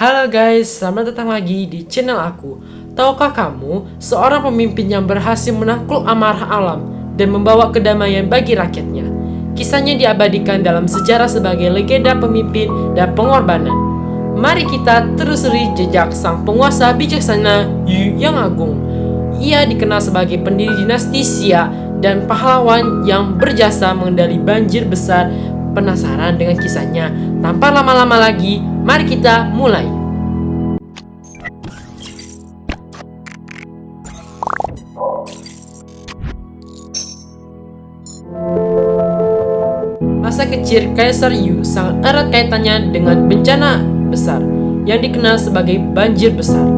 Halo guys, selamat datang lagi di channel aku. Tahukah kamu, seorang pemimpin yang berhasil menakluk amarah alam dan membawa kedamaian bagi rakyatnya. Kisahnya diabadikan dalam sejarah sebagai legenda pemimpin dan pengorbanan. Mari kita telusuri jejak sang penguasa bijaksana Yu yang agung. Ia dikenal sebagai pendiri dinasti Xia dan pahlawan yang berjasa mengendali banjir besar. Penasaran dengan kisahnya? Tanpa lama-lama lagi, mari kita mulai. Masa kecil Kaisar Yu sangat erat kaitannya dengan bencana besar yang dikenal sebagai banjir besar.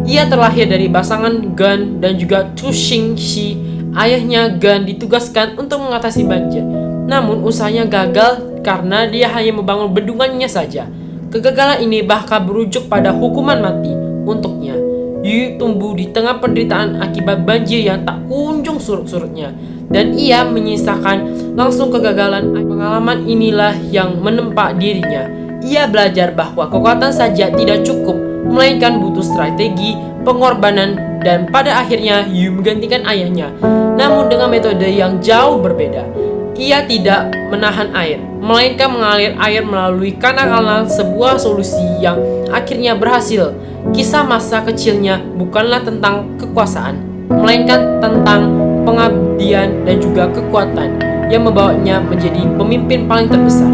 Ia terlahir dari pasangan Gan dan juga Tu Xingxi. Ayahnya Gan ditugaskan untuk mengatasi banjir. Namun usahanya gagal karena dia hanya membangun bendungannya saja. Kegagalan ini bahkan berujung pada hukuman mati untuknya. Yu tumbuh di tengah penderitaan akibat banjir yang tak kunjung surut-surutnya, dan ia menyisakan langsung kegagalan. Pengalaman inilah yang menempa dirinya. Ia belajar bahwa kekuatan saja tidak cukup, melainkan butuh strategi, pengorbanan, dan pada akhirnya Yu menggantikan ayahnya, namun dengan metode yang jauh berbeda. Ia tidak menahan air, melainkan mengalir air melalui kanal-kanal, sebuah solusi yang akhirnya berhasil. Kisah masa kecilnya bukanlah tentang kekuasaan, melainkan tentang pengabdian dan juga kekuatan yang membawanya menjadi pemimpin paling terbesar.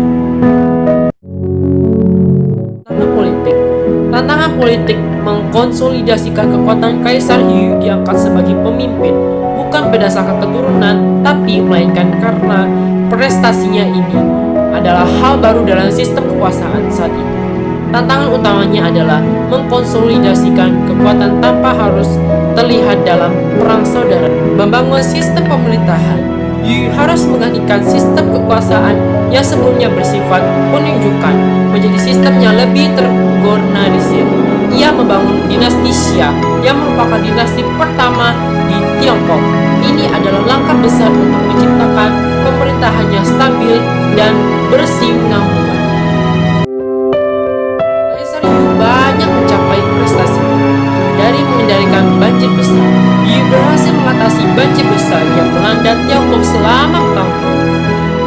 Tantangan politik mengkonsolidasikan kekuatan Kaisar Yu diangkat sebagai pemimpin bukan berdasarkan keturunan, tapi melainkan karena prestasinya ini adalah hal baru dalam sistem kekuasaan saat itu. Tantangan utamanya adalah mengkonsolidasikan kekuatan tanpa harus terlihat dalam perang saudara. Membangun sistem pemerintahan, Yu harus menggantikan sistem kekuasaan yang sebelumnya bersifat penunjukan menjadi sistem yang lebih terorganisir. Ia membangun dinasti Xia yang merupakan dinasti pertama di Tiongkok. Ini adalah langkah besar untuk menciptakan pemerintahan yang stabil dan bersinambungan. Kaisar Yu banyak mencapai prestasinya. Dari mengendalikan banjir besar, Yu berhasil mengatasi banjir besar yang melanda Tiongkok selama bertahun-tahun.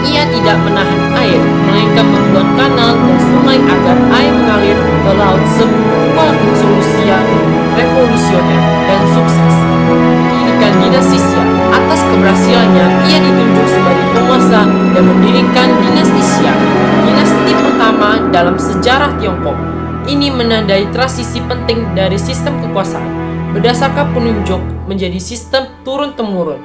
Ia tidak menahan air, melainkan membuat kanal dan sungai agar air mengalir ke laut, sebuah solusi yang revolusioner dan sukses. Didirikan dinasti Xia. Atas keberhasilannya, ia ditunjuk sebagai penguasa dan mendirikan dinasti Xia, dinasti pertama dalam sejarah Tiongkok. Ini menandai transisi penting dari sistem kekuasaan berdasarkan penunjuk menjadi sistem turun-temurun.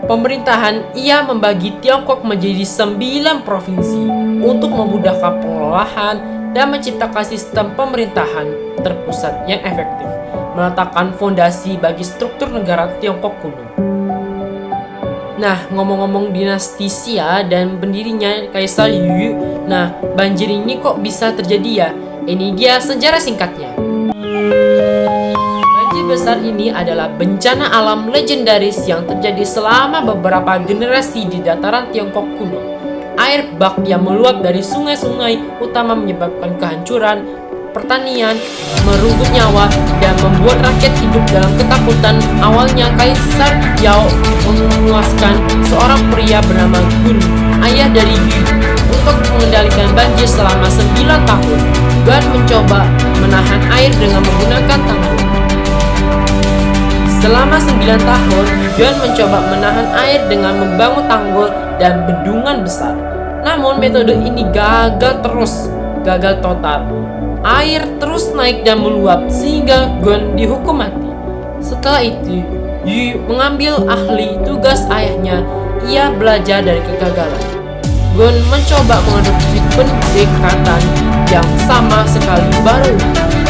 Pemerintahan, ia membagi Tiongkok menjadi 9 provinsi untuk memudahkan pengelolaan dan menciptakan sistem pemerintahan terpusat yang efektif, meletakkan fondasi bagi struktur negara Tiongkok kuno. Nah, ngomong-ngomong dinasti Xia dan pendirinya Kaisar Yu, nah banjir ini kok bisa terjadi ya? Ini dia sejarah singkatnya. Besar ini adalah bencana alam legendaris yang terjadi selama beberapa generasi di dataran Tiongkok kuno. Air bak yang meluap dari sungai-sungai utama menyebabkan kehancuran pertanian, merenggut nyawa, dan membuat rakyat hidup dalam ketakutan. Awalnya Kaisar Yao memuaskan seorang pria bernama Gun, ayah dari Yu, untuk mengendalikan banjir selama 9 tahun. Gun mencoba menahan air dengan menggunakan tanggul. Selama 9 tahun, Yuan mencoba menahan air dengan membangun tanggul dan bendungan besar. Namun metode ini gagal total. Air terus naik dan meluap sehingga Gun dihukum mati. Setelah itu, Yu mengambil ahli tugas ayahnya. Ia belajar dari kegagalan. Gun mencoba mengadopsi pendekatan yang sama sekali baru.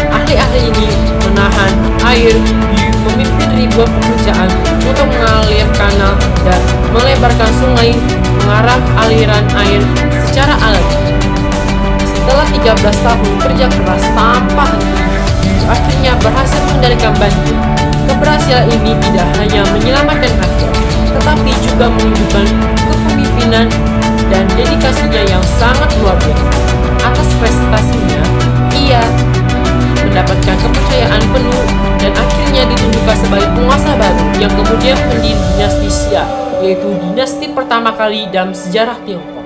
Ahli-ahli ini menahan air. Yu memimpin ribuan pekerjaan untuk mengalir kanal dan melebarkan sungai, mengarah aliran air secara alami. Setelah 13 tahun kerja keras tanpa henti, akhirnya berhasil mengendalikan banjir. Keberhasilan ini tidak hanya menyelamatkan rakyat, tetapi juga menunjukkan kepemimpinan dan dedikasinya yang sangat luar biasa. Atas prestasinya, ia hegemoni dinasti Xia, yaitu dinasti pertama kali dalam sejarah Tiongkok.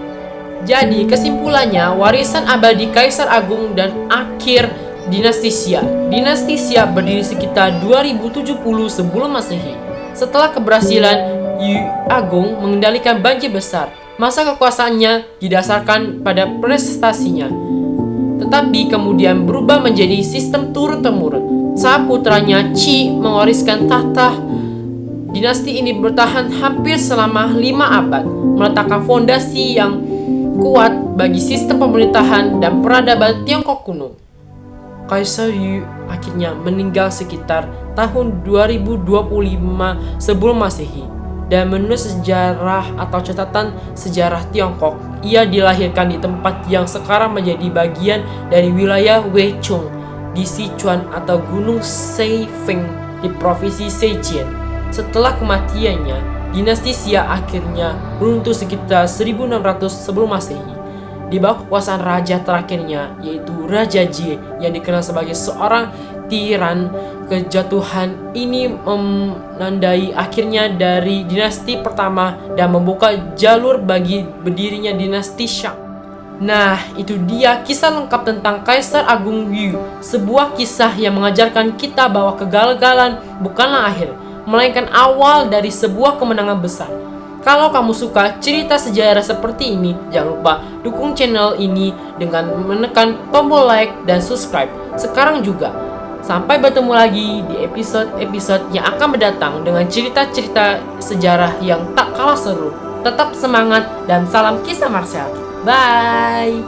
Jadi kesimpulannya, warisan abadi Kaisar Agung dan akhir dinasti Xia. Dinasti Xia berdiri sekitar 2070 sebelum Masehi. Setelah keberhasilan Yu Agung mengendalikan banjir besar, masa kekuasaannya didasarkan pada prestasinya, tetapi kemudian berubah menjadi sistem turun-temurun. Saat putranya Qi mewariskan tahta, dinasti ini bertahan hampir selama 5 abad, meletakkan fondasi yang kuat bagi sistem pemerintahan dan peradaban Tiongkok kuno. Kaisar Yu akhirnya meninggal sekitar tahun 2025 sebelum Masehi, dan menurut sejarah atau catatan sejarah Tiongkok, ia dilahirkan di tempat yang sekarang menjadi bagian dari wilayah Weichong di Sichuan atau Gunung Seifeng di provinsi Zhejiang. Setelah kematiannya, dinasti Xia akhirnya runtuh sekitar 1600 sebelum Masehi. Di bawah kekuasaan raja terakhirnya, yaitu Raja Jie yang dikenal sebagai seorang tiran, kejatuhan ini menandai akhirnya dari dinasti pertama dan membuka jalur bagi berdirinya dinasti Shang. Nah, itu dia kisah lengkap tentang Kaisar Agung Yu, sebuah kisah yang mengajarkan kita bahwa kegagalan bukanlah akhir, melainkan awal dari sebuah kemenangan besar. Kalau kamu suka cerita sejarah seperti ini, jangan lupa dukung channel ini dengan menekan tombol like dan subscribe sekarang juga. Sampai bertemu lagi di episode-episode yang akan mendatang dengan cerita-cerita sejarah yang tak kalah seru. Tetap semangat dan salam kisah martial. Bye.